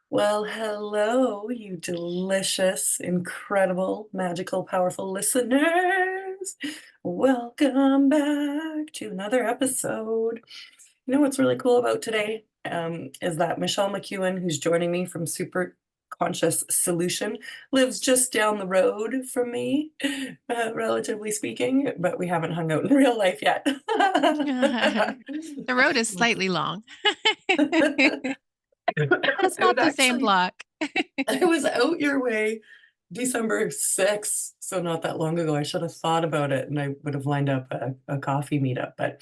Well, hello, you delicious, incredible, magical, powerful listeners. Welcome back to another episode. You know what's really cool about today is that Michelle McEwan, who's joining me from Superconscious Solution, lives just down the road from me, relatively speaking, but we haven't hung out in real life yet. The road is slightly long. That's I would not the same actually block. I was out your way December 6th, so not that long ago. I should have thought about it and I would have lined up a coffee meetup. But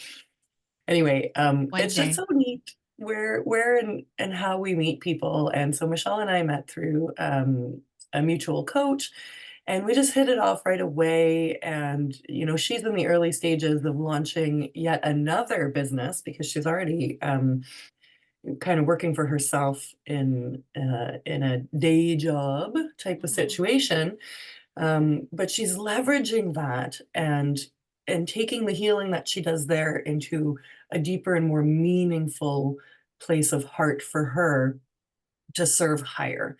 anyway, One it's just day. so neat where and how we meet people. And so Michelle and I met through a mutual coach, and we just hit it off right away. And she's in the early stages of launching yet another business because she's already kind of working for herself in a day job type of Mhm. situation, but she's leveraging that and taking the healing that she does there into a deeper and more meaningful place of heart for her to serve higher.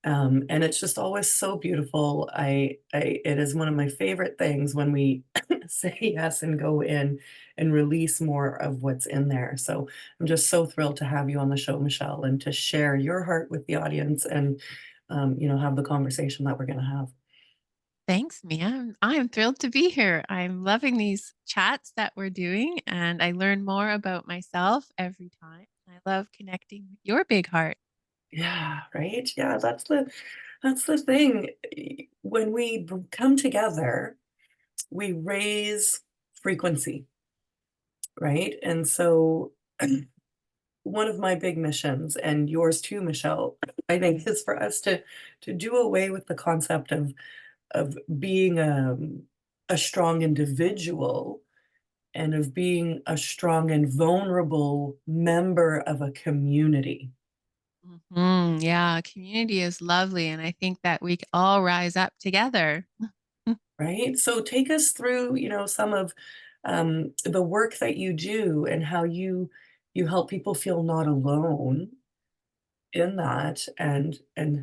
And it's just always so beautiful. It is one of my favorite things when we say yes and go in and release more of what's in there. So I'm just so thrilled to have you on the show, Michelle, and to share your heart with the audience and, have the conversation that we're going to have. Thanks, Mia. I'm thrilled to be here. I'm loving these chats that we're doing, and I learn more about myself every time. I love connecting with your big heart. Yeah, right. Yeah, that's the thing. When we come together, we raise frequency, right? And so one of my big missions, and yours too, Michelle, I think, is for us to do away with the concept of being a strong individual and of being a strong and vulnerable member of a community, Yeah, community is lovely, and I think that we all rise up together. right? So take us through, some of the work that you do and how you help people feel not alone in that and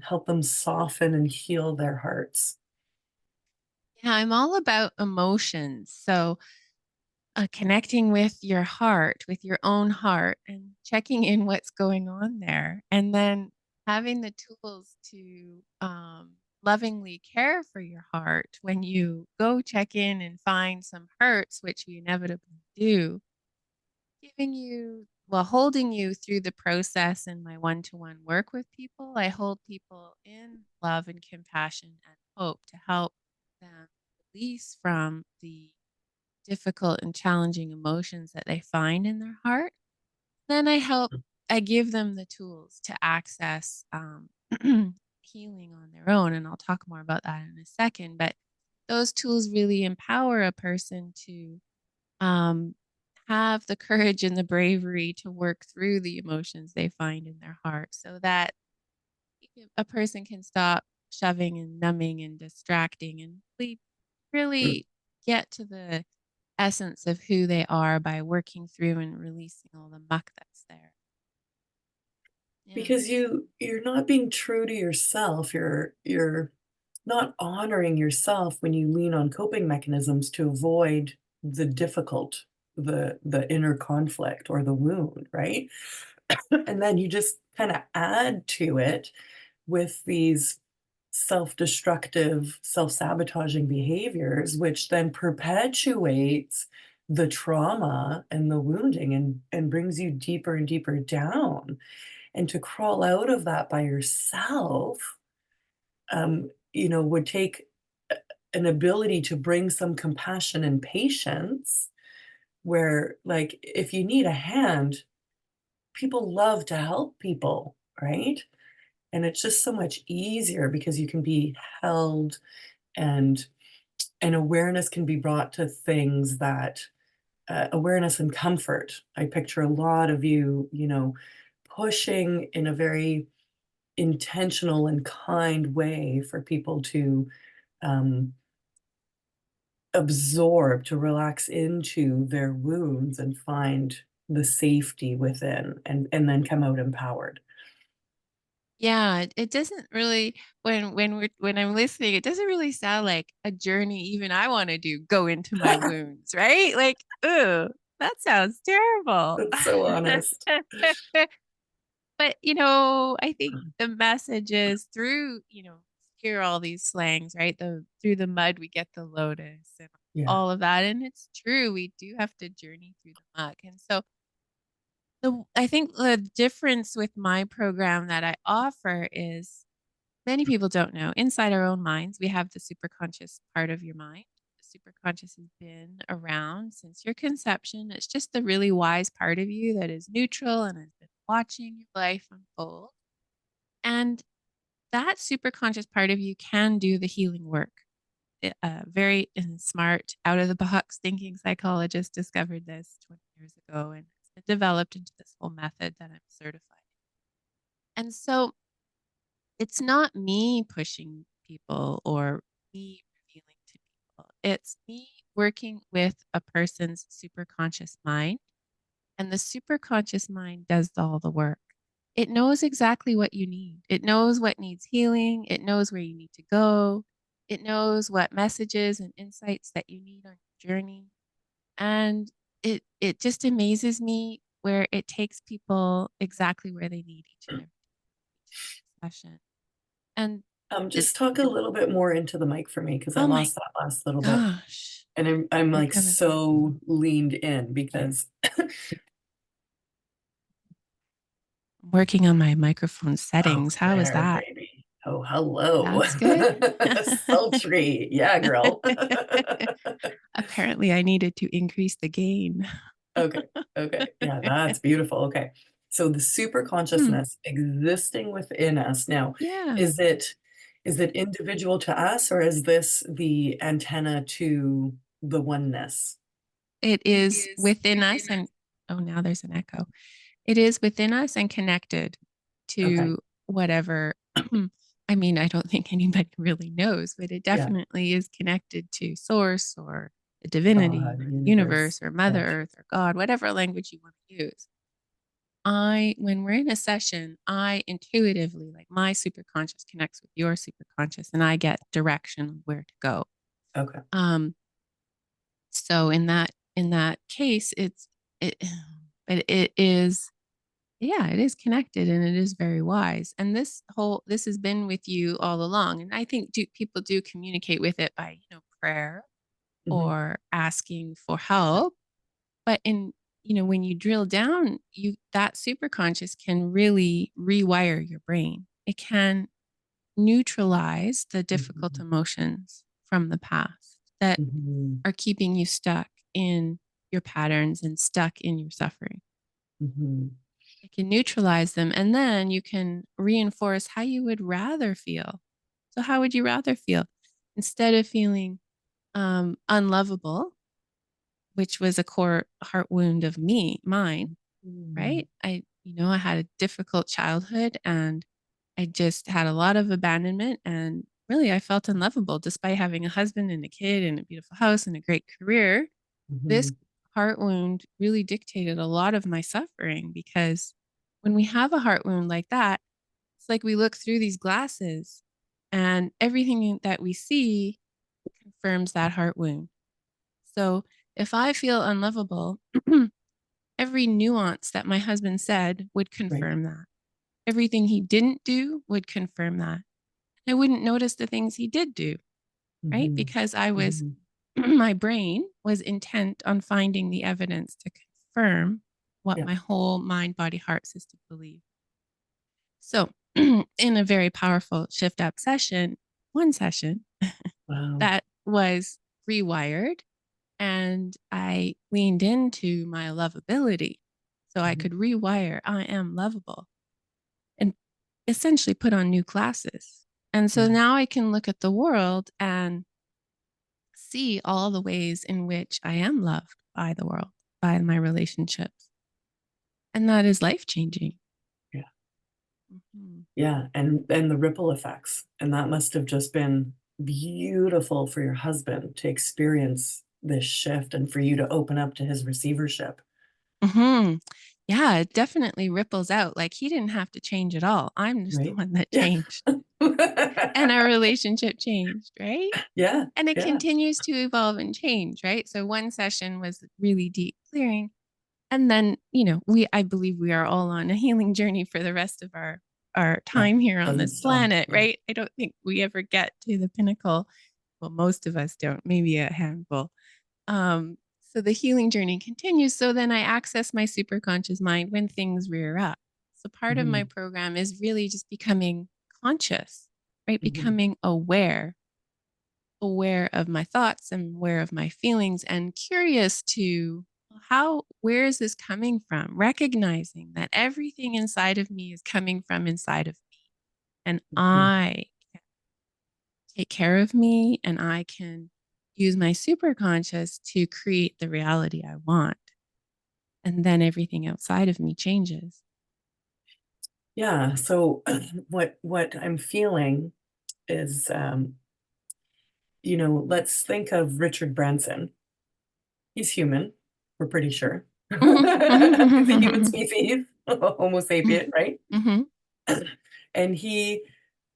help them soften and heal their hearts. Yeah, I'm all about emotions. So, connecting with your heart, with your own heart, and checking in what's going on there. And then having the tools to lovingly care for your heart when you go check in and find some hurts, which we inevitably do, giving you, well, holding you through the process in my one to one work with people. I hold people in love and compassion and hope to help them release from the difficult and challenging emotions that they find in their heart. Then I give them the tools to access healing on their own. And I'll talk more about that in a second. But those tools really empower a person to um, have the courage and the bravery to work through the emotions they find in their heart so that a person can stop shoving and numbing and distracting and really get to the essence of who they are by working through and releasing all the muck that's there. Yeah. Because you're not being true to yourself. You're not honoring yourself when you lean on coping mechanisms to avoid the difficult, the inner conflict or the wound, right? And then you just kind of add to it with these self-destructive, self-sabotaging behaviors, which then perpetuates the trauma and the wounding and brings you deeper and deeper down. And to crawl out of that by yourself, would take an ability to bring some compassion and patience where, like, if you need a hand, people love to help people, right? And it's just so much easier because you can be held and awareness can be brought to things that awareness and comfort. I picture a lot of you pushing in a very intentional and kind way for people to um, absorb, to relax into their wounds and find the safety within and then come out empowered. Yeah, it doesn't really when I'm listening, it doesn't really sound like a journey even I wanna do, go into my wounds, right? Like, ooh, that sounds terrible. That's so honest. But, I think the message is through, hear all these slangs, right? The through the mud we get the lotus and Yeah. all of that, and it's true, we do have to journey through the muck, and so I think the difference with my program that I offer is many people don't know. Inside our own minds, we have the superconscious part of your mind. The superconscious has been around since your conception. It's just the really wise part of you that is neutral and has been watching your life unfold. And that superconscious part of you can do the healing work. Very smart, out of the box thinking psychologist discovered this 20 years ago, and it's been developed into this whole method that I'm certified in. And so it's not me pushing people or me revealing to people. It's me working with a person's superconscious mind, and the superconscious mind does all the work. It knows exactly what you need. It knows what needs healing. It knows where you need to go. It knows what messages and insights that you need on your journey. And it just amazes me where it takes people exactly where they need each and every session. And it Just talk a little bit more into the mic for me because I oh my lost that last little bit, gosh, and I'm, you're like, gonna so leaned in because I'm working on my microphone oh, settings. How is there, that? baby. Oh, hello. That's good? Sultry. Yeah, girl. Apparently, I needed to increase the gain. Okay, okay. Yeah, that's beautiful, okay. So the super Hmm, consciousness existing within us now, yeah. is it individual to us, or is this the antenna to the oneness? It is within us and oh, now there's an echo. It is within us and connected Okay. to whatever I mean, I don't think anybody really knows, but it Yeah. definitely is connected to source or the divinity God, or the universe. universe or Mother Yeah. Earth or God, whatever language you want to use. When we're in a session, I intuitively, like my superconscious connects with your superconscious and I get direction of where to go. Okay. Um, so in that case, it but it is yeah, it is connected and it is very wise. And this has been with you all along. And I think people do communicate with it by, prayer Mhm. or asking for help. But when you drill down, that superconscious can really rewire your brain. It can neutralize the difficult Mhm. emotions from the past that Mhm. are keeping you stuck in your patterns and stuck in your suffering. Mhm. It can neutralize them, and then you can reinforce how you would rather feel. So, how would you rather feel? Instead of feeling unlovable, which was a core heart wound of mine, Mm. right? I had a difficult childhood and I just had a lot of abandonment and really I felt unlovable despite having a husband and a kid and a beautiful house and a great career. This Mhm. heart wound really dictated a lot of my suffering because when we have a heart wound like that, it's like we look through these glasses and everything that we see confirms that heart wound. So if I feel unlovable, every nuance that my husband said would Right. confirm that. Everything he didn't do would confirm that. I wouldn't notice the things he did do, right? Mhm. Because I was, Mhm. my brain was intent on finding the evidence to confirm what Yeah. my whole mind, body, heart system believed. So, in a very powerful shift up session, one session Wow. that was rewired, and I leaned into my lovability so I Mhm. could rewire I am lovable and essentially put on new classes. And so Yeah. now I can look at the world and see all the ways in which I am loved by the world, by my relationships. And that is life changing. Yeah. Mhm. Yeah, and the ripple effects, and that must have just been beautiful for your husband to experience this shift and for you to open up to his receivership. Mhm. Yeah, it definitely ripples out. Like, he didn't have to change at all. I'm just the right? one that Yeah. changed, and our relationship changed, right? Yeah, And it yeah, continues to evolve and change, right? So one session was really deep clearing, and then, I believe we are all on a healing journey for the rest of our yeah. time here on Doesn't this stop. planet, Yeah. right? I don't think we ever get to the pinnacle. Well, most of us don't, maybe a handful. So the healing journey continues. So then I access my superconscious mind when things rear up. So part of my Mhm, program is really just becoming conscious, right? mhm. Becoming aware of my thoughts and aware of my feelings and curious to where is this coming from? Recognizing that everything inside of me is coming from inside of me. And Mhm. I take care of me and I can use my superconscious to create the reality I want. And then everything outside of me changes. Yeah, so what I'm feeling is, let's think of Richard Branson. He's human, we're pretty sure. He's a human Mhm. species, Homo sapien, right? Mhm. And he,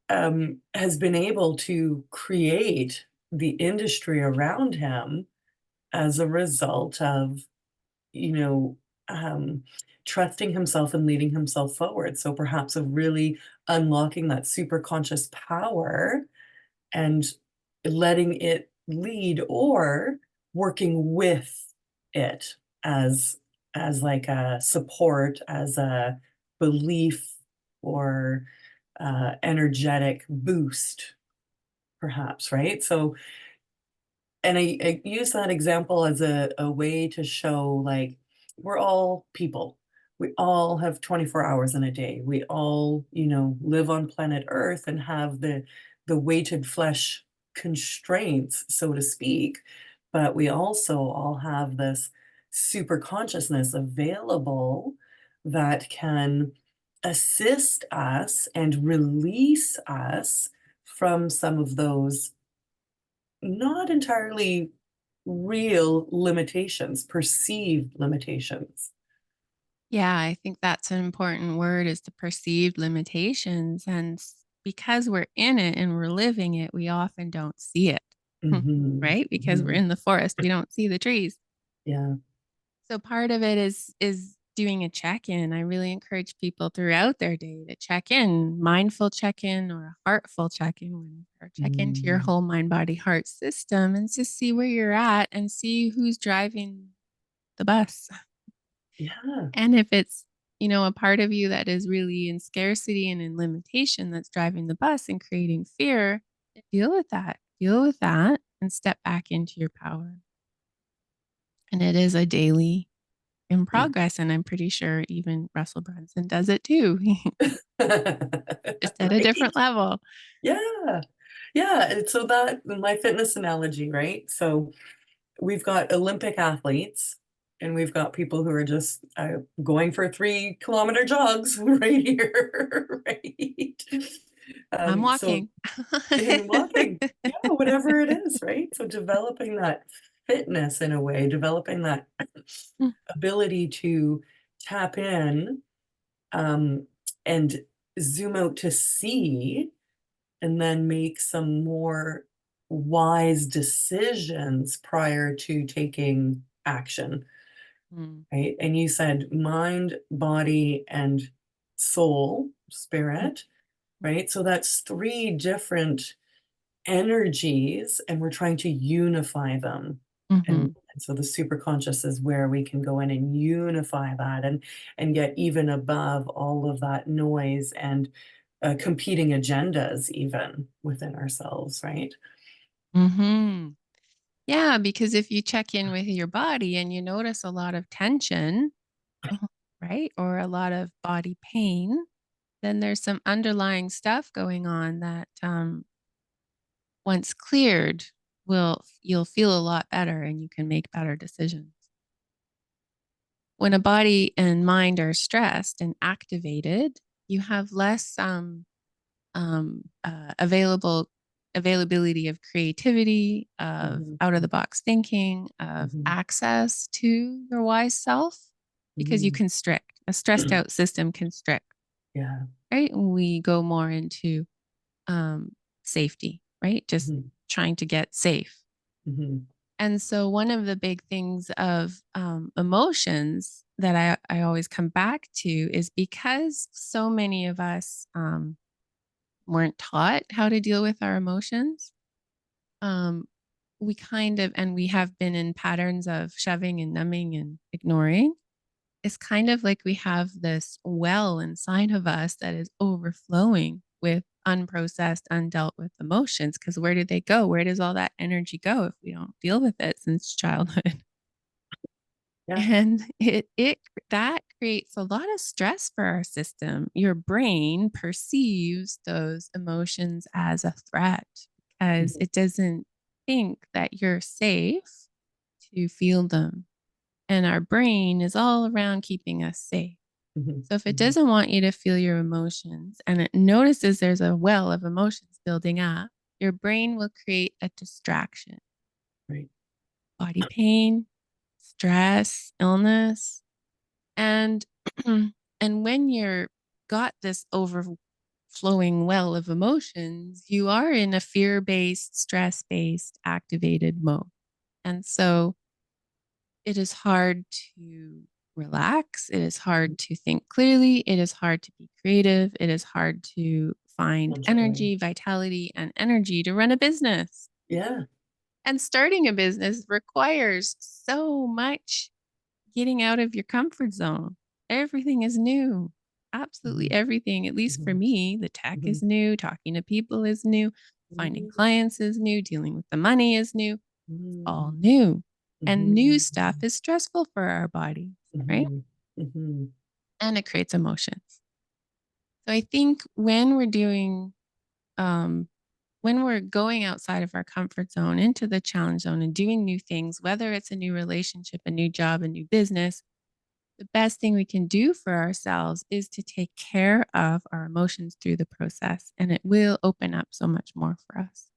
has been able to create the industry around him as a result of, you know, um, trusting himself and leading himself forward. So perhaps of really unlocking that super conscious power and letting it lead or working with it as like a support, as a belief or energetic boost, perhaps, right? So and I use that example as a way to show, like, we're all people. We all have 24 hours in a day. We all, live on planet Earth and have the weighted flesh constraints, so to speak, but we also all have this super consciousness available that can assist us and release us from some of those not entirely real limitations, perceived limitations. Yeah, I think that's an important word is the perceived limitations. And because we're in it and we're living it, we often don't see it, Mhm, right? Because we're mhm. in the forest, we don't see the trees. Yeah, So part of it is doing a check-in. I really encourage people throughout their day to check in, mindful check-in or a heartful check-in, or check into your mm, whole mind, body, heart system and just see where you're at and see who's driving the bus. yeah, And if it's, a part of you that is really in scarcity and in limitation that's driving the bus and creating fear, deal with that. Deal with that and step back into your power. And it is a daily in yeah. progress, and I'm pretty sure even Russell Brunson does it too, just at a Right? different level. Yeah, yeah, and so that my fitness analogy, right? So we've got Olympic athletes, and we've got people who are just, going for 3-kilometer jogs right here, right? I'm So walking. in walking, yeah, whatever it is, right? So developing that fitness in a way, developing that ability to tap in, um, and zoom out to see, and then make some more wise decisions prior to taking action, Mm, right? And you said mind, body, and soul, mm, spirit, mm, right? So that's 3 different energies, and we're trying to unify them. And mhm, so the super conscious is where we can go in and unify that and get even above all of that noise and competing agendas even within ourselves, right? mhm. Yeah, because if you check in with your body and you notice a lot of tension, right, or a lot of body pain, then there's some underlying stuff going on that, once cleared, you'll feel a lot better and you can make better decisions. When a body and mind are stressed and activated, you have less availability of creativity, of Mhm, out of the box thinking, of mhm, access to your wise self. because you Mhm. constrict. A stressed out system constrict, Yeah. right? And we go more into um, safety, right? Just Mhm. trying to get safe. Mhm. And so, one of the big things of emotions that I always come back to is because so many of us weren't taught how to deal with our emotions. Um, we kind of, and we have been in patterns of shoving and numbing and ignoring. It's kind of like we have this well inside of us that is overflowing with unprocessed, undealt with emotions. Because where do they go? Where does all that energy go if we don't deal with it since childhood? Yeah. And it that creates a lot of stress for our system. Your brain perceives those emotions as a threat because Mhm. it doesn't think that you're safe to feel them. And our brain is all around keeping us safe. Mhm. So if it Mhm. doesn't want you to feel your emotions and it notices there's a well of emotions building up, your brain will create a distraction, Right. body pain, stress, illness. And and when you're got this overflowing well of emotions, you are in a fear-based, stress-based, activated mode. And so it is hard to relax. It is hard to think clearly. It is hard to be creative. It is hard to find Enjoy. energy, vitality, and energy to run a business. Yeah. And starting a business requires so much getting out of your comfort zone. Everything is new. Absolutely Mhm. everything. At least for Mhm. me, the tech is Mhm. new, talking to people is new, finding Mhm. clients is new, dealing with the money is new, all Mhm. new. And new stuff Mhm. is stressful for our bodies, right? Mhm. Mhm. And it creates emotions. So I think um, when we're going outside of our comfort zone into the challenge zone and doing new things, whether it's a new relationship, a new job, a new business, the best thing we can do for ourselves is to take care of our emotions through the process, and it will open up so much more for us.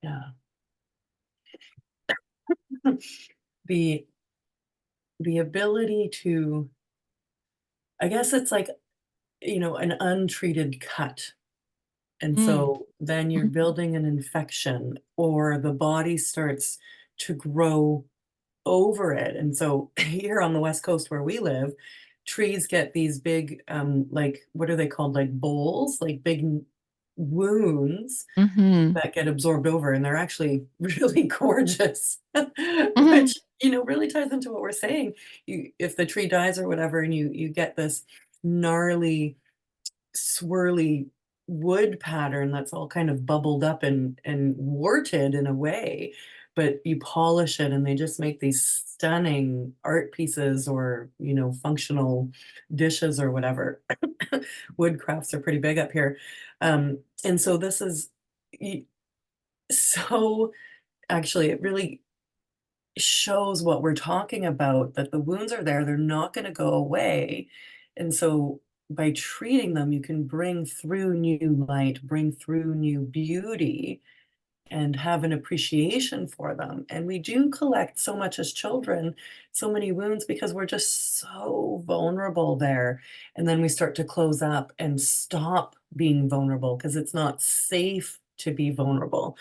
Yeah. The the ability to, I guess it's like, an untreated cut. And Mm. so then you're Mhm. building an infection or the body starts to grow over it. And so here on the West Coast where we live, trees get these big, like, what are they called? Like bowls, like big wounds Mhm. that get absorbed over, and they're actually really gorgeous, Mhm. which, really ties into what we're saying. If the tree dies or whatever, and you get this gnarly, swirly wood pattern that's all kind of bubbled up and warted in a way, but you polish it and they just make these stunning art pieces or, functional dishes or whatever. Wood crafts are pretty big up here. And so this is y so actually, it really shows what we're talking about, that the wounds are there, they're not gonna go away, and so by treating them, you can bring through new light, bring through new beauty, and have an appreciation for them, and we do collect so much as children, so many wounds because we're just so vulnerable there, and then we start to close up and stop being vulnerable because it's not safe to be vulnerable.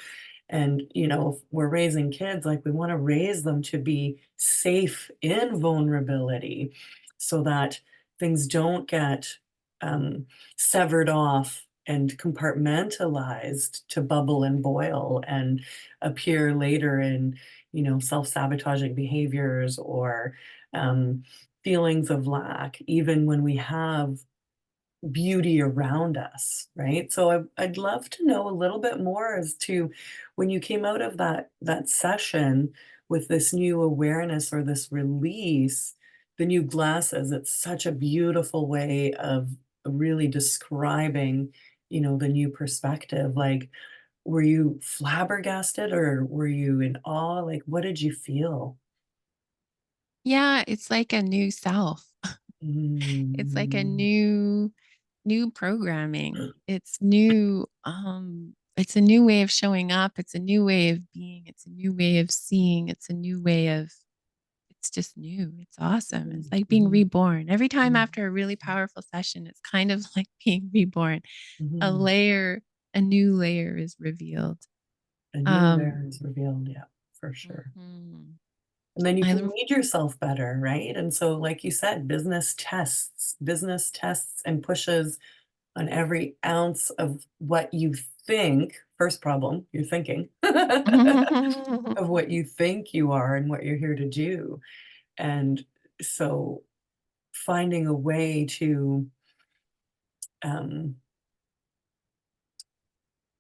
And, if we're raising kids, like we want to raise them to be safe in vulnerability so that things don't get um, severed off and compartmentalized to bubble and boil and appear later in, self-sabotaging behaviors or um, feelings of lack, even when we have beauty around us, right? So I'd love to know a little bit more as to when you came out of that session with this new awareness or this release, the new glasses. It's such a beautiful way of really describing, the new perspective. Like, were you flabbergasted or were you in awe? Like, what did you feel? Yeah, it's like a new self. It's like a Mm. new programming. It's a new way of showing up. It's a new way of being. It's a new way of seeing. It's it's just new. It's awesome. It's like being Mhm, reborn. Every time mhm, after a really powerful session, it's kind of like being reborn. A mhm. layer, a new layer is revealed. A new Um, layer is revealed, yeah, for sure. mhm. And then you I can lem read yourself better, right? And so, like you said, business tests and pushes on every ounce of what you think. First problem, you're thinking, of what you think you are and what you're here to do. And so finding a way to um,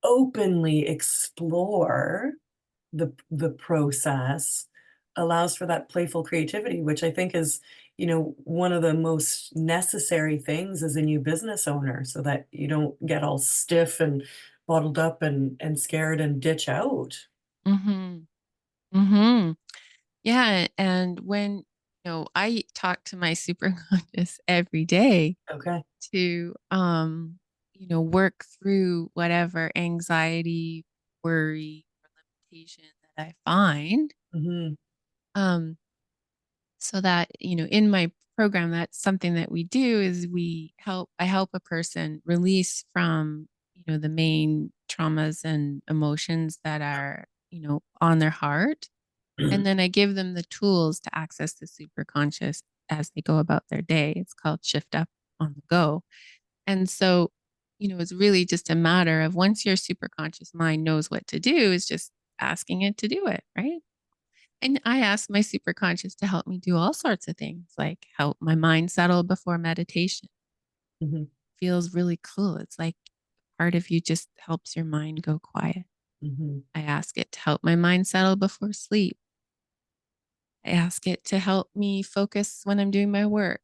openly explore the process allows for that playful creativity, which I think is, one of the most necessary things as a new business owner so that you don't get all stiff and bottled up and scared and ditch out. Mhm. Mhm. Yeah, and when, I talk to my superconscious every day Okay. to, work through whatever anxiety, worry, or limitation that I find, Mhm. um, so that, in my program, that's something that we do is I help a person release from, the main traumas and emotions that are, on their heart. And then I give them the tools to access the super conscious as they go about their day. It's called Shift Up on the Go. And so, it's really just a matter of once your super conscious mind knows what to do, is just asking it to do it, right? And I ask my super conscious to help me do all sorts of things, like help my mind settle before meditation. Mhm. Feels really cool. It's like part of you just helps your mind go quiet. Mhm. I ask it to help my mind settle before sleep. I ask it to help me focus when I'm doing my work.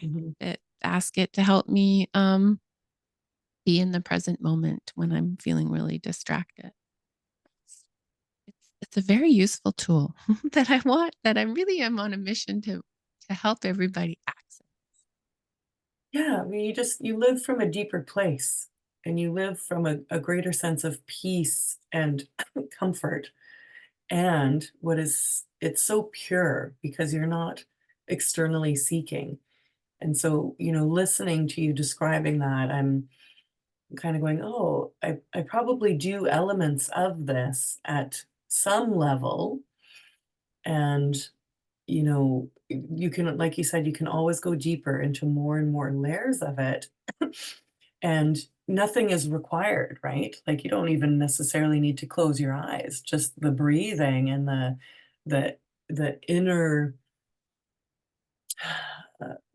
Mhm. Ask it to help me be in the present moment when I'm feeling really distracted. It's, it's a very useful tool that I really am on a mission to help everybody access. Yeah, I mean, you live from a deeper place, and you live from a greater sense of peace and comfort. And it's so pure because you're not externally seeking. And so, listening to you describing that, I'm kind of going, oh, I probably do elements of this at some level. And, you can, like you said, you can always go deeper into more and more layers of it. And nothing is required, right? Like you don't even necessarily need to close your eyes, just the breathing and the the inner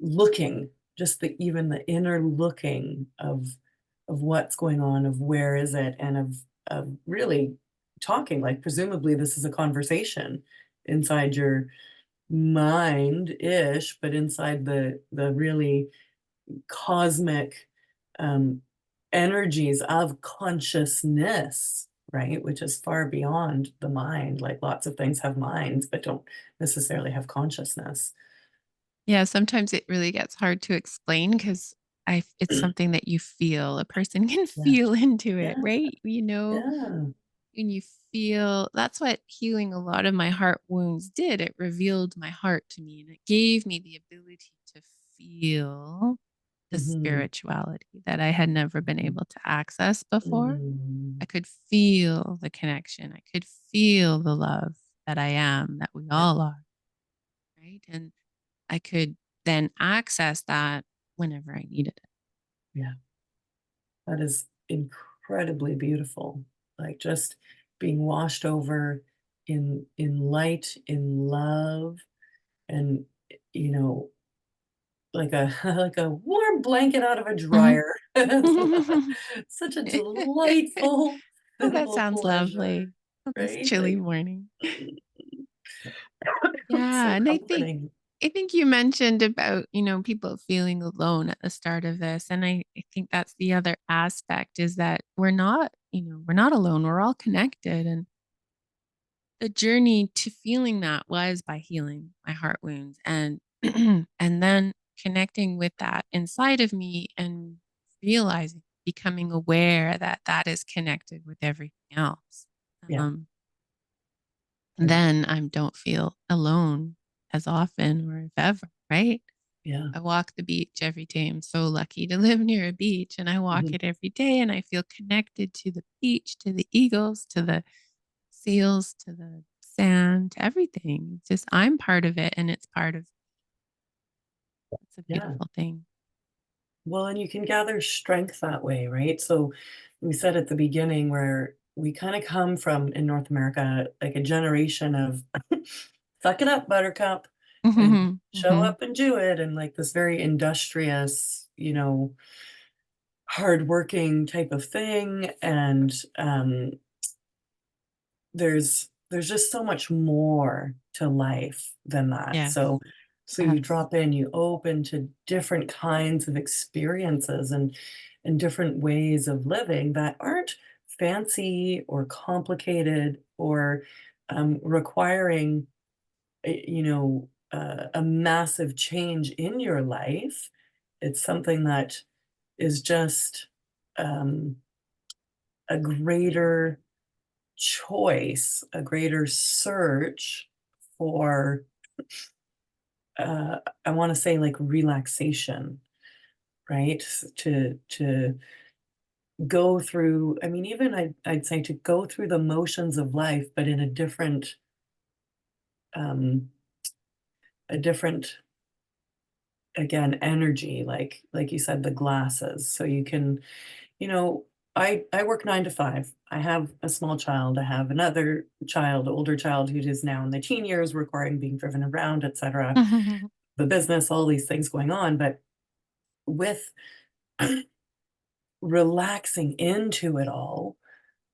looking, just even the inner looking of what's going on, of where is it, and of really talking. Like presumably this is a conversation inside your mind-ish, but inside the really cosmic um, energies of consciousness, right? Which is far beyond the mind. Like lots of things have minds, but don't necessarily have consciousness. Yeah, sometimes it really gets hard to explain because it's something that you feel. A person can Yeah, feel into it, yeah, right? yeah. When you feel that's what healing a lot of my heart wounds did. It revealed my heart to me and it gave me the ability to feel the Mhm, spirituality that I had never been mhm, able to access before. I mm. could feel the connection. I could feel the love that I am, that we Yeah, all are, right? And I could then access that whenever I needed it. yeah. That is incredibly beautiful. Like just being washed over in light, in love, and you know, like a like a warm blanket out of a Mhm. dryer. It's such a delightful, Oh, that simple sounds pleasure, lovely. On this right? chilly Like, morning. mm, Yeah, so and comforting. I think you mentioned about, people feeling alone at the start of this, and I think that's the other aspect is that we're not alone. We're all connected, and the journey to feeling that was by healing my heart wounds and and then connecting with that inside of me and realizing, becoming aware that that is connected with everything else. Yeah, Um, yeah. then I don't feel alone as often or if ever, right? Yeah. I walk the beach every day. I'm so lucky to live near a beach, and I walk Mhm. it every day, and I feel connected to the beach, to the eagles, to the seals, to the sand, to everything. It's just I'm part of it and it's part of it's a Yeah. beautiful thing. Well, and you can gather strength that way, right? So we said at the beginning where we kind of come from in North America, like a generation of suck it up, buttercup, and Mhm, show mhm. up and do it, and like this very industrious, hardworking type of thing. And there's just so much more to life than that. Yes, So you yes. drop in, you open to different kinds of experiences and different ways of living that aren't fancy or complicated or requiring a massive change in your life. It's something that is just um, a greater choice, a greater search for, I wanna say, like, relaxation, right? To go through, I mean, even I'd say to go through the motions of life, but in um a different, again, energy, like you said, the glasses. So you can, you know, I work 9 to 5. I have a small child. I have another child, older child who is now in the teen years, requiring being driven around, etcetera, the business, all these things going on, but with relaxing into it all,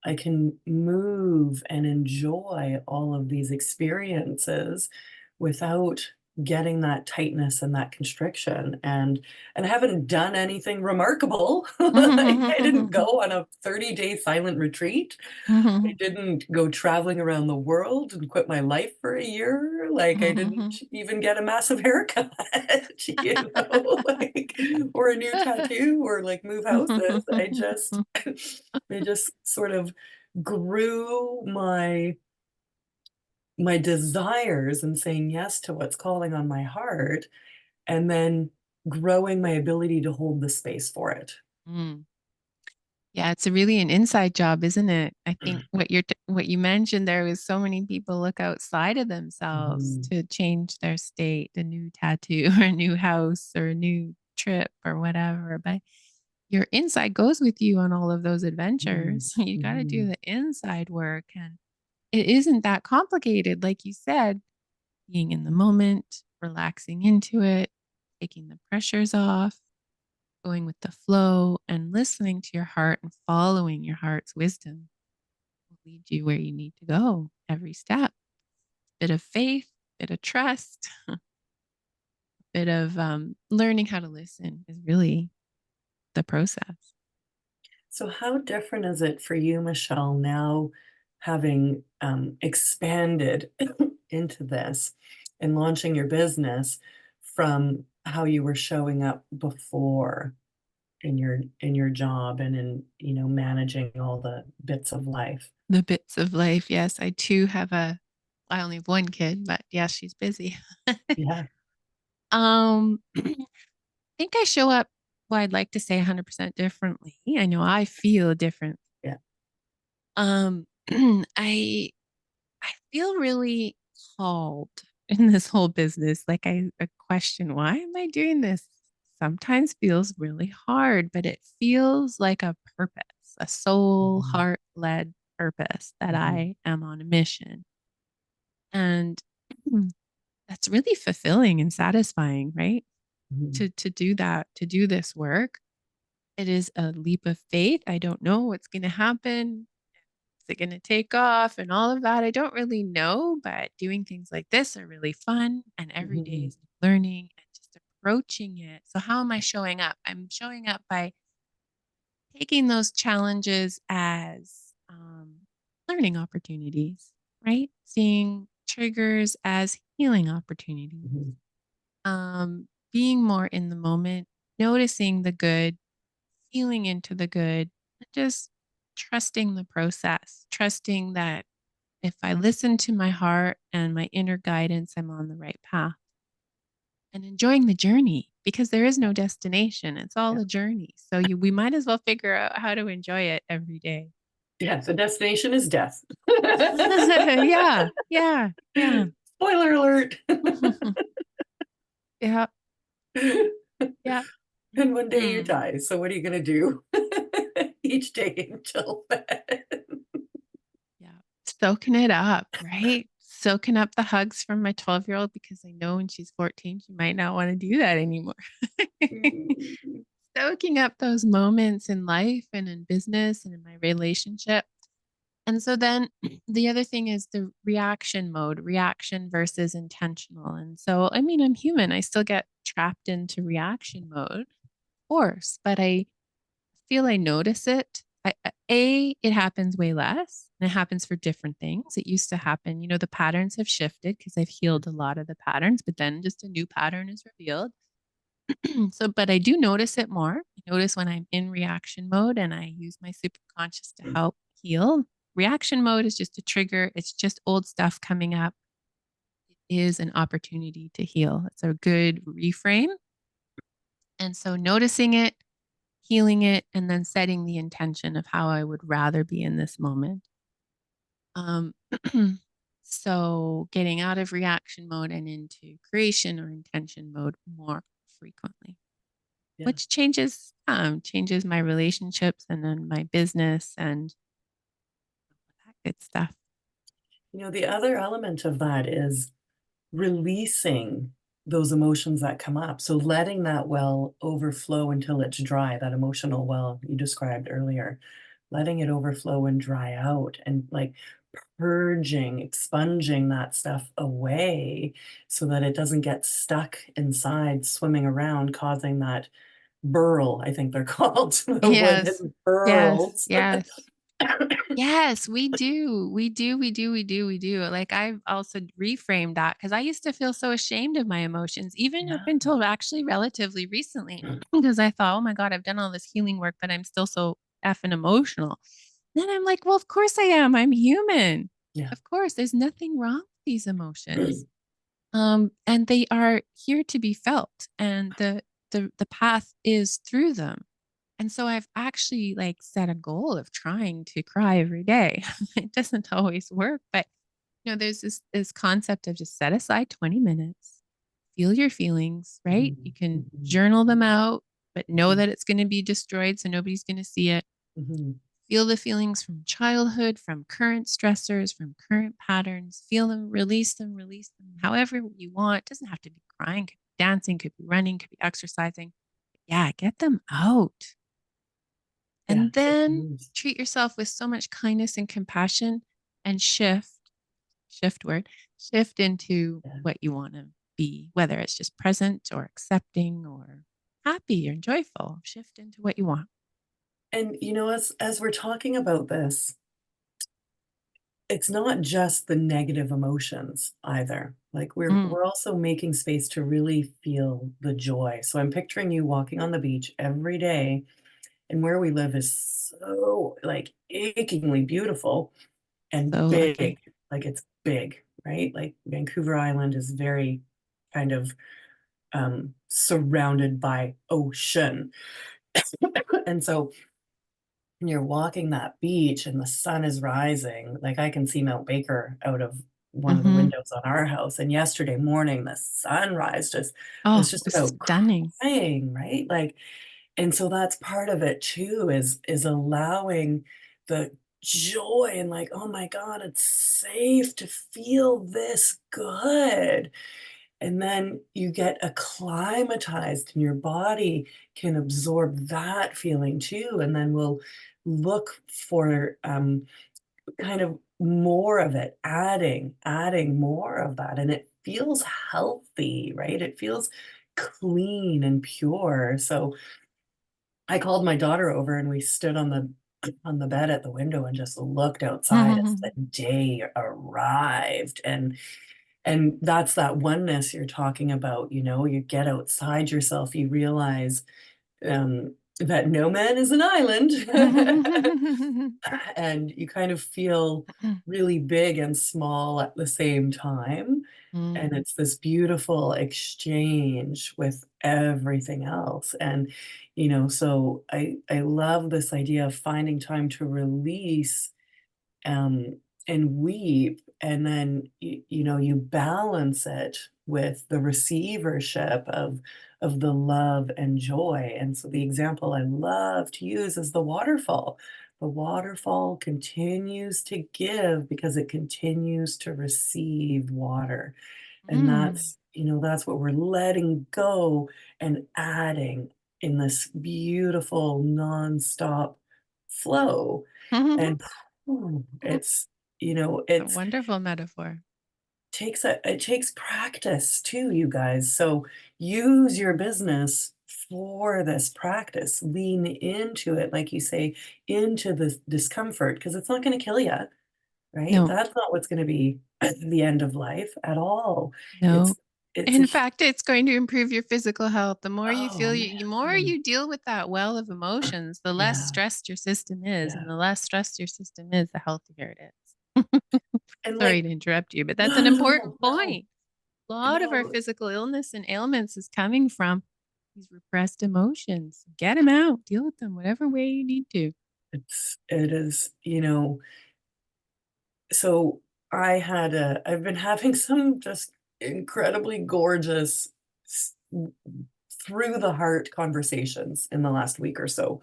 I can move and enjoy all of these experiences without getting that tightness and that constriction, and I haven't done anything remarkable. Like, I didn't go on a 30-day silent retreat. I didn't go traveling around the world and quit my life for a year. Like, I didn't even get a massive haircut, like, or a new tattoo or, like, move houses. I just sort of grew my desires and saying yes to what's calling on my heart, and then growing my ability to hold the space for it. Mm. Yeah, it's a really an inside job, isn't it? I think what you mentioned there was so many people look outside of themselves Mhm, to change their state, a new tattoo or a new house or a new trip or whatever, but your inside goes with you on all of those mhm, adventures. You gotta do mhm, the inside work, and it isn't that complicated, like you said, being in the moment, relaxing into it, taking the pressures off, going with the flow, and listening to your heart and following your heart's wisdom will lead you where you need to go every step. Bit of faith, bit of trust, bit of learning how to listen is really the process. So how different is it for you, Michelle, now having, expanded into this and launching your business from how you were showing up before in your job and in, managing all the bits of life? The bits of life, yes. I too have I only have one kid, but yes, she's busy. Yeah, I think I show up, well, I'd like to say 100% differently. I know I feel different. yeah. Um, I I feel really called in this whole business. Like I question, why am I doing this? Sometimes feels really hard, but it feels like a purpose, a soul, Mhm, heart-led purpose that mhm, I am on a mission. And that's really fulfilling and satisfying, right? mhm, To do that, to do this work. It is a leap of faith. I don't know what's going to happen. Is it going to take off and all of that? I don't really know, but doing things like this are really fun. And every day mhm, is learning and just approaching it. So, how am I showing up? I'm showing up by taking those challenges as learning opportunities, right? Seeing triggers as healing opportunities, mhm, being more in the moment, noticing the good, feeling into the good, and just trusting the process, trusting that if I listen to my heart and my inner guidance, I'm on the right path and enjoying the journey because there is no destination. It's all Yeah. a journey. So we might as well figure out how to enjoy it every day. Yeah, the destination is death. Yeah, yeah, yeah. Spoiler alert. Yeah, yeah. And one day you Mhm. die, so what are you gonna do? Each day until then. Yeah. Soaking it up, right? Soaking up the hugs from my 12-year-old because I know when she's 14, she might not want to do that anymore. Mm, Soaking up those moments in life and in business and in my relationship. And so then the other thing is the reaction mode, reaction versus intentional. And so, I mean, I'm human. I still get trapped into reaction mode, of course, but I feel I notice it. It happens way less and it happens for different things. It used to happen, the patterns have shifted because I've healed a lot of the patterns, but then just a new pattern is revealed. So, but I do notice it more. I notice when I'm in reaction mode and I use my superconscious to help heal. Reaction mode is just a trigger, it's just old stuff coming up. It is an opportunity to heal. It's a good reframe. And so, noticing it, healing it, and then setting the intention of how I would rather be in this moment. Um, so, getting out of reaction mode and into creation or intention mode more frequently. yeah. Which changes my relationships and then my business and that good stuff. The other element of that is releasing those emotions that come up. So letting that well overflow until it's dry, that emotional well you described earlier, letting it overflow and dry out and like purging, expunging that stuff away so that it doesn't get stuck inside, swimming around, causing that burl, I think they're called, the Yes. wooden Yes. burls. Yes. Yes, we do. We do, we do, we do, we do. Like I've also reframed that because I used to feel so ashamed of my emotions, even up Yeah. until actually relatively recently, because I thought, oh my God, I've done all this healing work, but I'm still so effing emotional. Then I'm like, well, of course I am. I'm human. Yeah. Of course, there's nothing wrong with these emotions. And they are here to be felt, and the path is through them. And so I've actually like set a goal of trying to cry every day. It doesn't always work, but there's this concept of just set aside 20 minutes, feel your feelings, right? You Mhm, can mhm, journal them out, but know mhm, that it's going to be destroyed so nobody's going to see it. mhm. Feel the feelings from childhood, from current stressors, from current patterns. Feel them, release them however you want. It doesn't have to be crying, could be dancing, could be running, could be exercising. Yeah, get them out. Yeah, And it then moves. treat yourself with so much kindness and compassion and shift into Yeah. what you want to be, whether it's just present or accepting or happy or joyful. Shift into what you want. And, as we're talking about this, it's not just the negative emotions either. Like, we're Mm, we're also making space to really feel the joy. So I'm picturing you walking on the beach every day, and where we live is so, like, achingly beautiful and so big. lucky. Like, it's big, right? Like, Vancouver Island is very kind of, surrounded by ocean. And so when you're walking that beach and the sun is rising, like, I can see Mount Baker out of one of the Hmm. windows on our house, and yesterday morning, the sunrise just Oh, was it just was about stunning. crying, right? Like, and so that's part of it too, is allowing the joy and like, "Oh my god, it's safe to feel this good." And then you get acclimatized and your body can absorb that feeling too, and then we'll look for, kind of more of it, adding more of that, and it feels healthy, right? It feels clean and pure. So I called my daughter over and we stood on the bed at the window and just looked outside as the day arrived, and that's that oneness you're talking about, you get outside yourself, you realize, that no man is an island. And you kind of feel really big and small at the same time. And Mm. it's this beautiful exchange with everything else. And, so I love this idea of finding time to release um, and weep, and then you balance it with the receivership of the love and joy. And so the example I love to use is the waterfall. The waterfall continues to give because it continues to receive water. And Mm. that's what we're letting go and adding in this beautiful nonstop flow. And it's, A it's wonderful metaphor. it takes practice too, you guys. So use your business for this practice. Lean into it, like you say, into the discomfort, because it's not going to kill you, right? No, That's not what's going to be the end of life at all. no. It's it's a In fact, it's going to improve your physical health. The more you oh feel, the more man, you deal with that well of emotions, the less yeah, stressed your system is. And yeah. the less stressed your system is, the healthier it is. And Sorry like, to interrupt you, but that's no, an no, important no, no, point. A lot of our no. physical illness and ailments is coming from these repressed emotions. Get them out, deal with them whatever way you need to. It is, so I've been having some just incredibly gorgeous s through the heart conversations in the last week or so.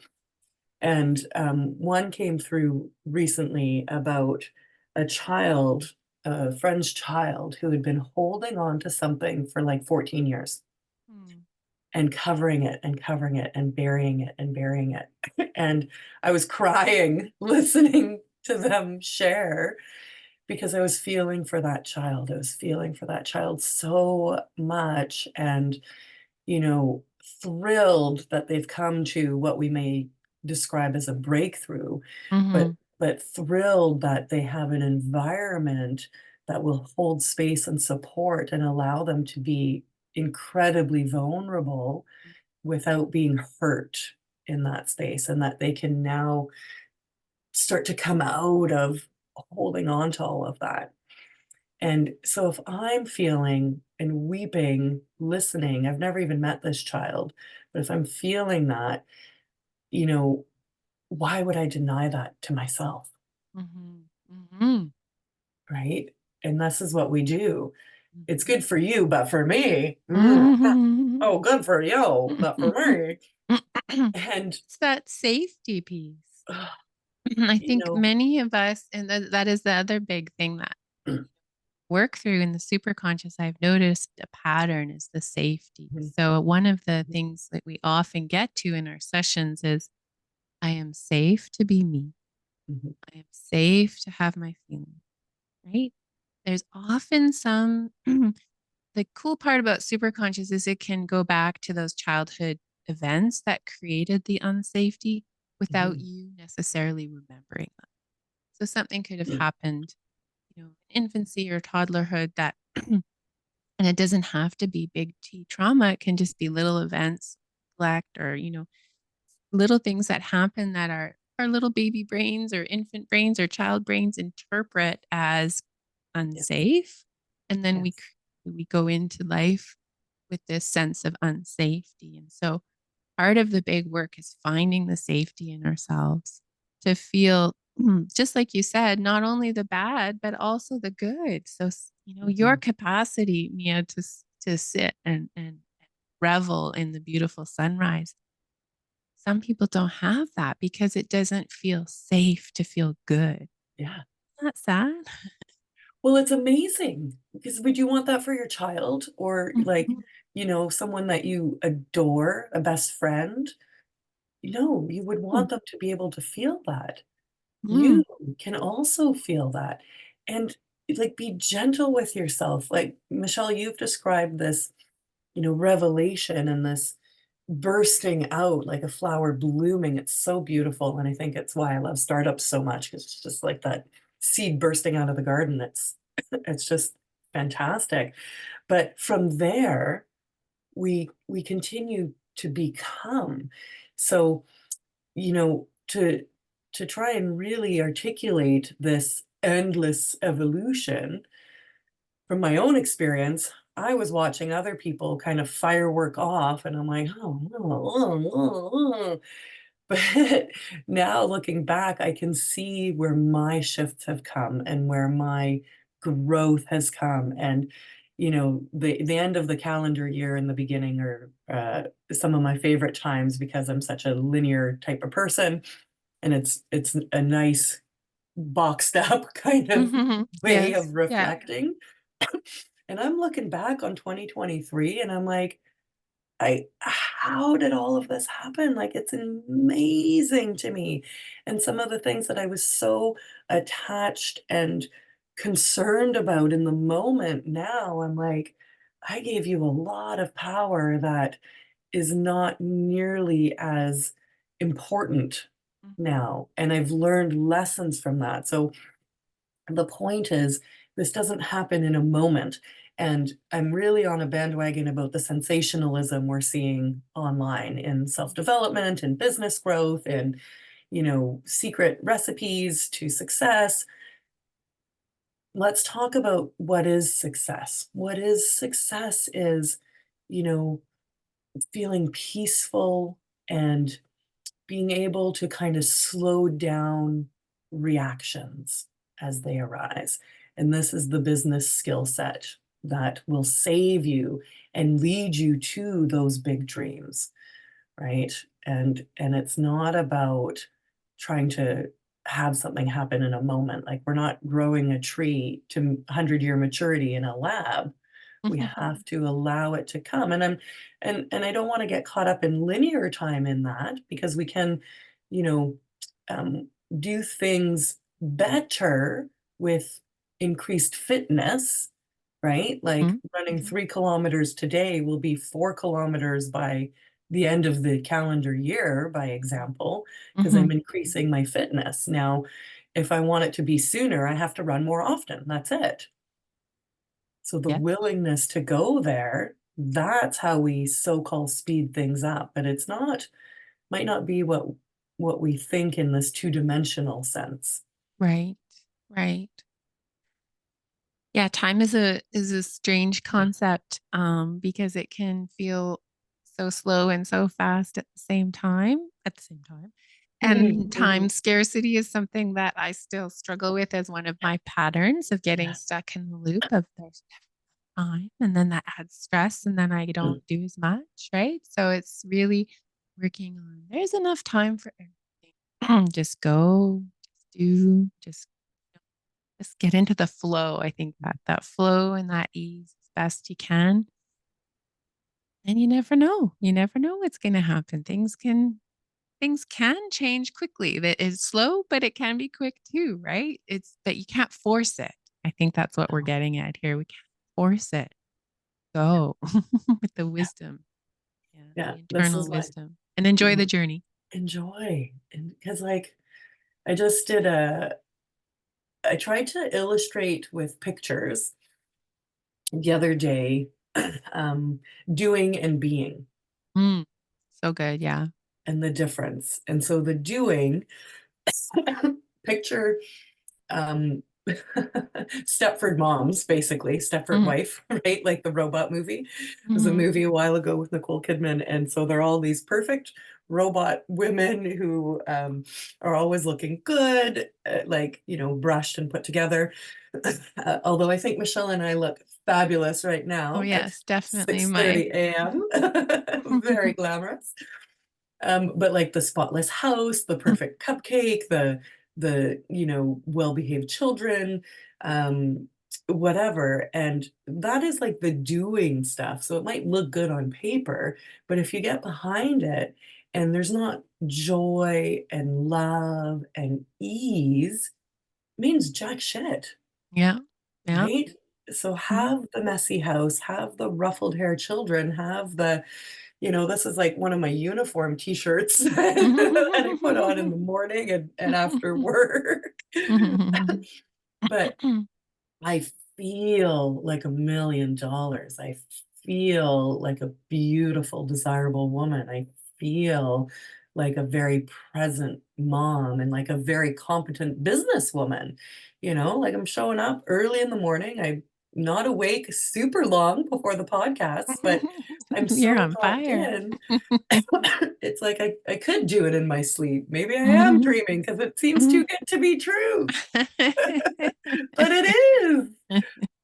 And, one came through recently about a friend's child who had been holding on to something for, like, 14 years Hmm. and covering it and covering it and burying it and burying it. And I was crying listening to them share because I was feeling for that child. I was feeling for that child so much, and, you know, thrilled that they've come to what we may describe as a breakthrough, but Mhm. thrilled that they have an environment that will hold space and support and allow them to be incredibly vulnerable without being hurt in that space, and that they can now start to come out of holding on to all of that. And so if I'm feeling and weeping, listening, I've never even met this child, but if I'm feeling that, you know, why would I deny that to myself, Mhm. Mhm. right? And this is what we do. It's Mhm. good for you, but for me, Mhm. oh, good for you, but for me. And, It's that safety piece. ugh, I you think know, many of us, and that is the other big thing that work through in the superconscious, I've noticed a pattern is the safety. mhm, So one of the mhm, things that we often get to in our sessions is I am safe to be me. mhm, I am safe to have my feelings, right? There's often some the cool part about superconscious is it can go back to those childhood events that created the unsafety without mhm, you necessarily remembering them. So something could have mm, happened, in infancy or toddlerhood that and it doesn't have to be big T trauma. It can just be little events, neglect, or, little things that happen that our little baby brains or infant brains or child brains interpret as yes, unsafe. And then we yes, we go into life with this sense of unsafety. And so part of the big work is finding the safety in ourselves to feel, just like you said, not only the bad, but also the good. So, your mhm, capacity, Mia, to sit and revel in the beautiful sunrise. Some people don't have that because it doesn't feel safe to feel good. yeah. Isn't that sad? Well, it's amazing because would you want that for your child or, like, Mhm. someone that you adore, a best friend? No, you would Mm. want them to be able to feel that. Mm. You can also feel that, and, like, be gentle with yourself. Like, Michelle, you've described this, revelation and this bursting out like a flower blooming. It's so beautiful, and I think it's why I love startups so much 'cause it's just like that seed bursting out of the garden. It's it's just fantastic. But from there, we continue to become. So, to try and really articulate this endless evolution from my own experience, I was watching other people kind of firework off, and I'm like, "Oh." But now looking back, I can see where my shifts have come and where my growth has come. And, the end of the calendar year and the beginning are some of my favorite times because I'm such a linear type of person, and it's a nice boxed up kind of way Yes. of Yeah. reflecting. And I'm looking back on 2023 and I'm like, I how did all of this happen? Like, it's amazing to me. And some of the things that I was so attached and concerned about in the moment, now I'm like, I gave you a lot of power that is not nearly as important Mhm. now. And I've learned lessons from that. So the point is, this doesn't happen in a moment. And I'm really on a bandwagon about the sensationalism we're seeing online in self-development and business growth and, secret recipes to success. Let's talk about what is success. What is success is, you know, feeling peaceful and being able to kind of slow down reactions as they arise. And this is the business skill set that will save you and lead you to those big dreams, right? And it's not about trying to have something happen in a moment. Like, we're not growing a tree to 100-year maturity in a lab. We have to allow it to come. And I don't want to get caught up in linear time in that, because we can, you know, um, do things better with increased fitness, right? Like, Mhm. running Mhm. 3 kilometers today will be 4 kilometers by the end of the calendar year, by example, because I'm Mhm. increasing my fitness. Now, if I want it to be sooner, I have to run more often. That's it. So the Yeah. willingness to go there, that's how we so-called speed things up. But it's not, might not be what we think in this two-dimensional sense. Right. Right. Yeah, time is a strange concept, because it can feel so slow and so fast at the same time. And Mhm. time scarcity is something that I still struggle with as one of my patterns of getting Yeah. stuck in the loop of there's never time, and then that adds stress, and then I Mm. don't do as much, right? So it's really working on there's enough time for everything. Just go, just do, just get into the flow. I think that that flow and that ease as best you can. And you never know. You never know what's going to happen. Things can change quickly. That is slow, but it can be quick too, right? It's that you can't force it. I think that's what we're getting at here. We can't force it. Go with the Yeah. wisdom. Yeah, Yeah. the This internal is why, wisdom. And enjoy you the know, journey. enjoy. And because, like, I just I tried to illustrate with pictures the other day, um, doing and being, Mm, so good. Yeah. and the difference. And so the doing, picture, um, Stepford Moms, basically, Stepford Mhm. Wife, right? Like the robot movie. There's a Mhm. movie a while ago with Nicole Kidman, and so they're all these perfect robot women who, are always looking good, like, brushed and put together. Although I think Michelle and I look fabulous right Oh now at yes, definitely my 6:30 AM. Very glamorous. But like the spotless house, the perfect cupcake, the well-behaved children, um, whatever. And that is like the doing stuff. So it might look good on paper, but if you get behind it and there's not joy and love and ease, it means jack shit, Yeah. Yeah. right? So Mhm. have the messy house, have the ruffled hair children, have this is like one of my uniform t-shirts that I put on in the morning and after work. But I feel like $1,000,000. I feel like a beautiful, desirable woman. I feel like a very present mom and like a very competent businesswoman. Like I'm showing up early in the morning. I'm not awake super long before the podcast, but I'm You're so on locked fire. in. It's like I could do it in my sleep. Maybe I am dreaming because it seems too good to be true. But it is.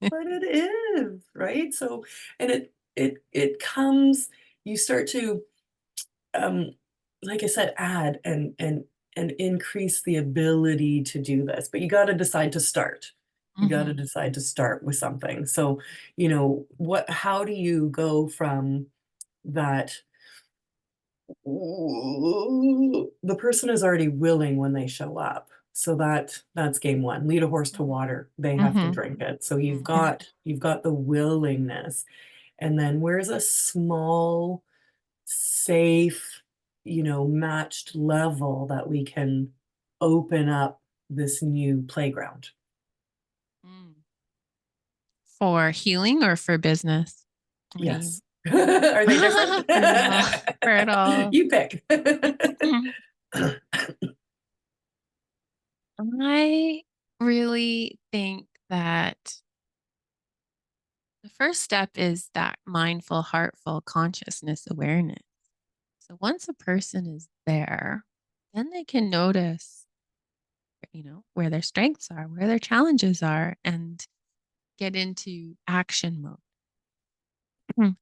But it is, right? So, and it comes, you start to, um, like I said, add and increase the ability to do this, but you gotta decide to start. You gotta Mhm. decide to start with something. So, how do you go from that the person is already willing when they show up. So that's game one. Lead a horse to Mhm. water. They have to Mhm. drink it. So you've Mhm. got the willingness. And then where's a small, safe, matched level that we can open up this new playground? Mm. For healing or for business? What do you Yes. Are they different? for it all, for it all. You pick. I really think that the first step is that mindful, heartful consciousness awareness. So once a person is there, then they can notice, where their strengths are, where their challenges are, and get into action mode. Mhm.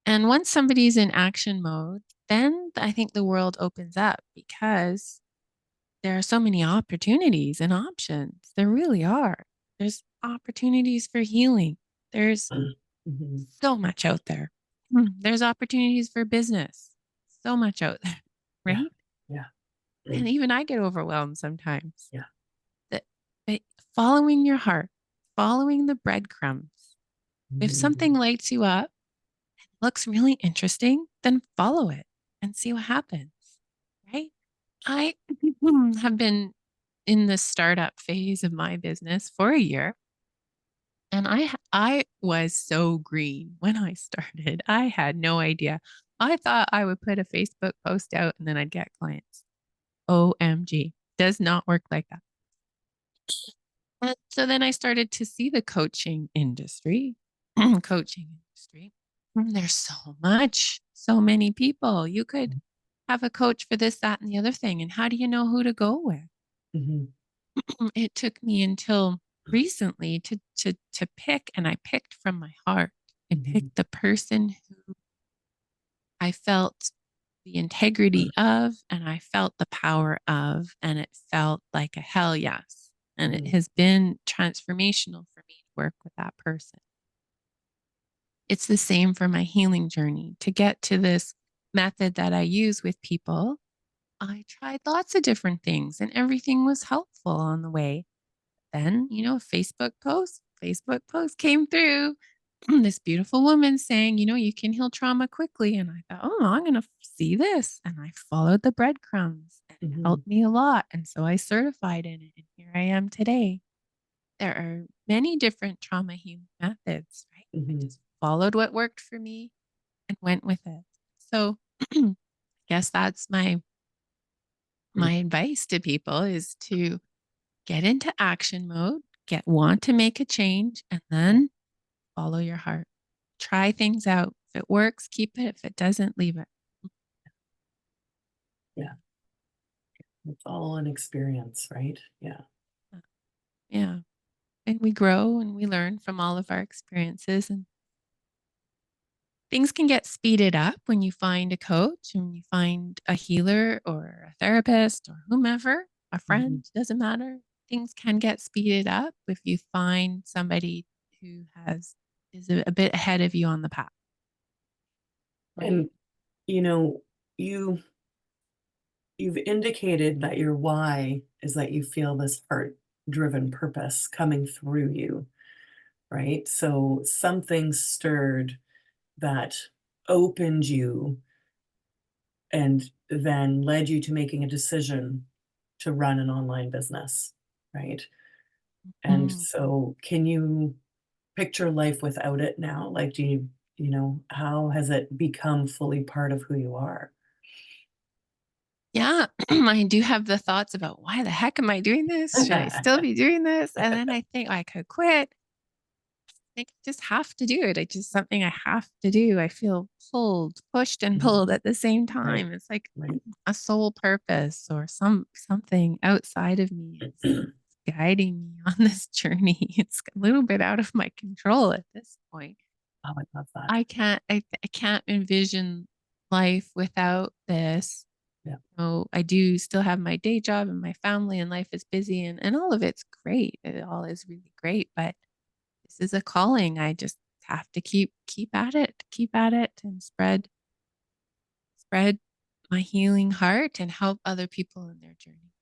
And once somebody's in action mode, then I think the world opens up because there are so many opportunities and options. There really are. There's opportunities for healing. There's Mhm. so much out there. There's opportunities for business. So much out there, Yeah. right? Yeah. And even I get overwhelmed sometimes. Yeah. That but following your heart, following the breadcrumbs. If something Mhm. lights you up, looks really interesting, then follow it and see what happens, right? I have been in the startup phase of my business for a year, and I was so green when I started. I had no idea. I thought I would put a Facebook post out and then I'd get clients. OMG. Does not work like that. And so then I started to see the coaching industry, coaching industry. There's so much, so many people. You could have a coach for this, that, and the other thing. And how do you know who to go with? Mhm. It took me until recently to pick, and I picked from my heart. I Mhm. picked the person who I felt the integrity of, and I felt the power of, and it felt like a hell yes. And it Mhm. has been transformational for me to work with that person. It's the same for my healing journey. To get to this method that I use with people, I tried lots of different things and everything was helpful on the way. Then, Facebook post came through. This beautiful woman saying, you can heal trauma quickly. And I thought, oh, I'm going to see this. And I followed the breadcrumbs and it Mhm. helped me a lot. And so I certified in it. And here I am today. There are many different trauma healing methods, right? I Mhm. just followed what worked for me and went with it. So I guess that's my advice to people is to get into action mode, want to make a change, and Yeah. then follow your heart. Try things out. If it works, keep it. If it doesn't, leave it. Yeah. It's all an experience, right? Yeah. Yeah. Yeah. And we grow and we learn from all of our experiences. And things can get speeded up when you find a coach and you find a healer or a therapist or whomever, a Mhm. friend, doesn't matter. Things can get speeded up if you find somebody who is a bit ahead of you on the path, right? And, you know, you you've indicated that your why is that you feel this heart-driven purpose coming through you, right? So something stirred that opened you and then led you to making a decision to run an online business, right? And Mm. so can you picture life without it now? Like, how has it become fully part of who you are? Yeah, I do have the thoughts about why the heck am I doing this? Should I still be doing this? And then I think I could quit. I think I just have to do it. It's just something I have to do. I feel pulled, pushed and Mhm. pulled at the same Right, time. It's like right. a soul purpose or something outside of me is guiding me on this journey. It's a little bit out of my control at this point. Oh, I love that. I can't envision life without this. Yeah. I do still have my day job and my family, and life is busy, and all of it's great. It all is really great, but this is a calling. I just have to keep at it and spread my healing heart and help other people in their journey.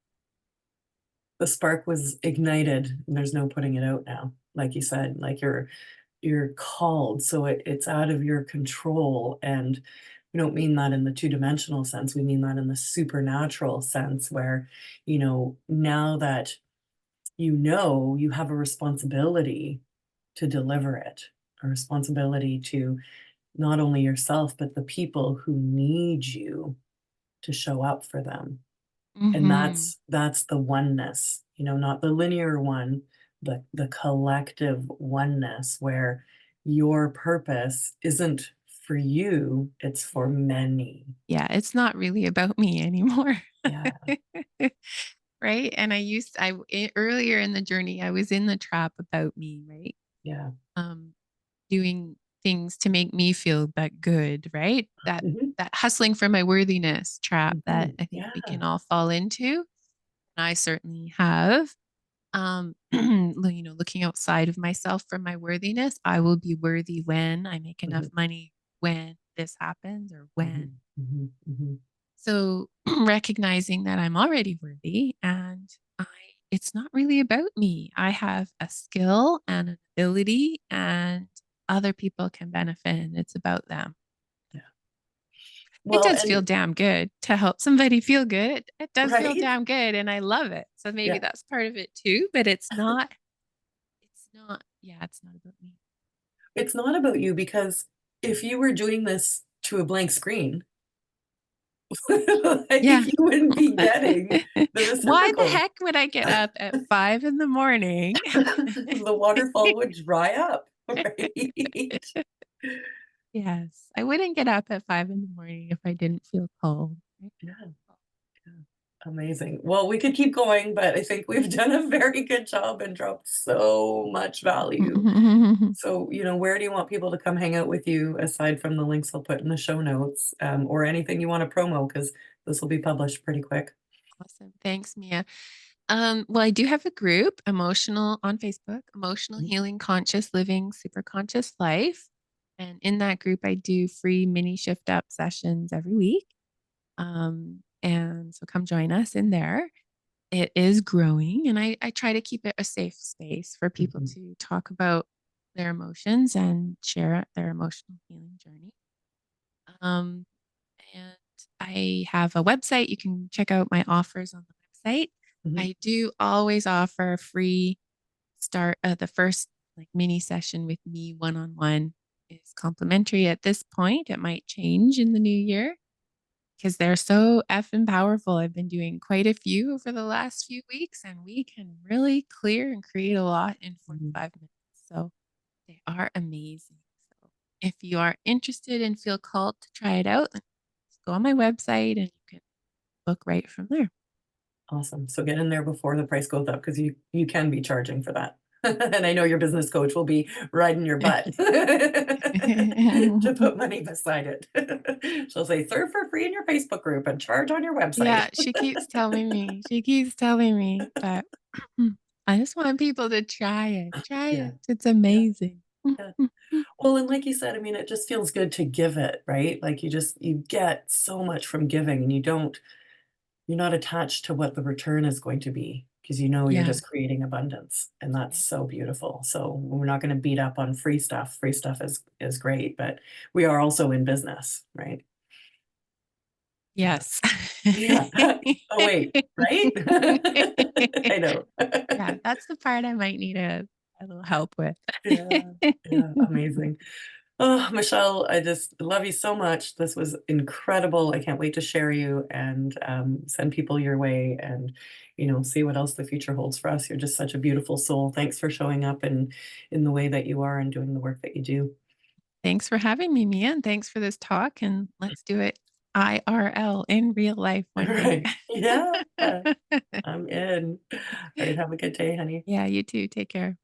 The spark was ignited, and there's no putting it out now. Like you said, like you're called, so it's out of your control, and we don't mean that in the two-dimensional sense, we mean that in the supernatural sense where, now that you have a responsibility to deliver it, a responsibility to not only yourself, but the people who need you to show up for them. And Mhm. that's the oneness, not the linear one, but the collective oneness where your purpose isn't for you, it's for many. Yeah, it's not really about me anymore. Yeah, Right? And earlier in the journey, I was in the trap about me, right? yeah. Um, doing things to make me feel that good, right? Mhm, That hustling for my worthiness trap that mhm. I think we Yeah, can all fall into. I certainly have. Looking outside of myself for my worthiness. I will be worthy when I make enough mhm, money, when this happens, or when. mhm, mhm, mhm. So recognizing that I'm already worthy and I it's not really about me. I have a skill and an ability and other people can benefit and it's about them. Yeah. It Well, does feel and damn good to help somebody feel good. It does feel right? damn good and I love it. So maybe Yeah. that's part of it too, but it's not about me. It's not about you because if you were doing this to a blank screen, like, Yeah. you wouldn't be getting the Why the reciprocal. heck would I get up at 5 in the morning? The waterfall would dry up, right? Yes, I wouldn't get up at 5 in the morning if I didn't feel cold. Yeah, yeah, amazing. Well, we could keep going, but I think we've done a very good job and dropped so much value. So, where do you want people to come hang out with you aside from the links I'll put in the show notes, or anything you wanna promo? Because this will be published pretty quick. Awesome. Thanks, Mia. Well, I do have a group, emotional on Facebook, Emotional Mhm, Healing Conscious Living Superconscious Life. And in that group, I do free mini shift up sessions every week. And so come join us in there. It is growing, and I try to keep it a safe space for people mhm, to talk about their emotions and share their emotional healing journey. Um, and I have a website. You can check out my offers on the website. mhm, I do always offer a free start. The first like mini session with me one on one is complimentary at this point. It might change in the new year because they're so effing powerful. I've been doing quite a few over the last few weeks, and we can really clear and create a lot in mhm. 45 minutes. So they are amazing. So if you are interested and feel called to try it out, then just go on my website and you can book right from there. Awesome. So get in there before the price goes up because you can be charging for that. And I know your business coach will be riding your butt to put money beside it. She'll say, "Serve for free in your Facebook group and charge on your website." Yeah, she keeps telling me. She keeps telling me, but I just want people to try it. Try Yeah, it. It's yeah, amazing. yeah. Well, and like you said, I mean, it just feels good to give it, right? Like you get so much from giving and you're not attached to what the return is going to be because you're Yeah. just creating abundance, and that's Yeah. so beautiful. So we're not gonna beat up on free stuff. Free stuff is great, but we are also in business, right? Yeah. Yes. Yeah. Oh, wait, right? I know. Yeah, that's the part I might need a little help with. Yeah, yeah, amazing. Oh, Michelle, I just love you so much. This was incredible. I can't wait to share you and send people your way and, see what else the future holds for us. You're just such a beautiful soul. Thanks for showing up in the way that you are and doing the work that you do. Thanks for having me, Mia, and thanks for this talk, and let's do it IRL in real life All one day. right. Yeah, I'm in. All right. Have a good day, honey. Yeah, you too. Take care.